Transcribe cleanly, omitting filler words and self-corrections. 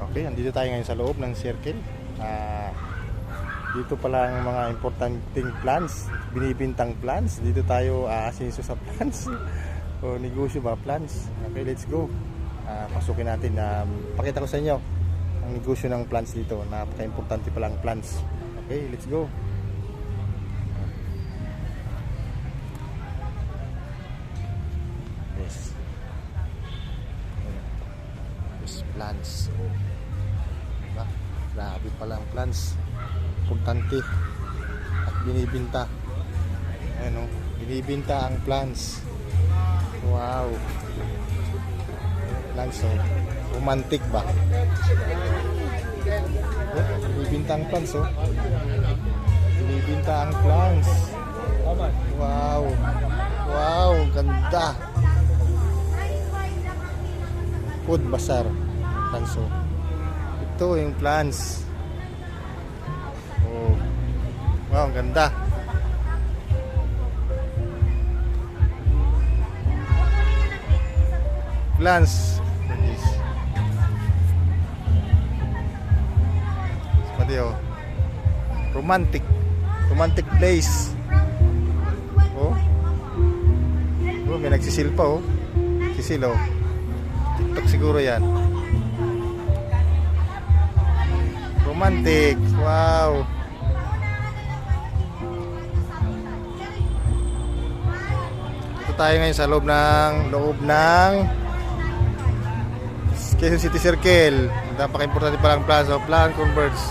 Okay, andito tayo ngayon sa loob ng circle. Dito pala ang mga importanteng plants, binibintang plants. Dito tayo aasinso sa plants. O negosyo ba, plants? Okay, let's go. Pasukin natin. Pakita ko sa inyo ang negosyo ng plants dito. Napaka-importante pala ang plants. Okay, let's go. Yes. Plants. Diba? Grabe pala ang plants. Importante at binibinta. Ayan o, binibinta ang plants. Wow. Plants o. Romantic ba? Binibinta ang plants o. Binibinta ang plants. Wow. Wow, ganda. Food bazaar. Plants o. Ito yung plants. Oh. Wow, ang ganda. Plants. Pati oh. Romantic. Romantic place. Oh. Oh, may nagsisil pa oh. Sisil oh. TikTok siguro yan. Romantic. Wow. Ito tayo ngayon sa loob ng Quezon City Circle. Napaka-importante palang plaza. Plan Convergence.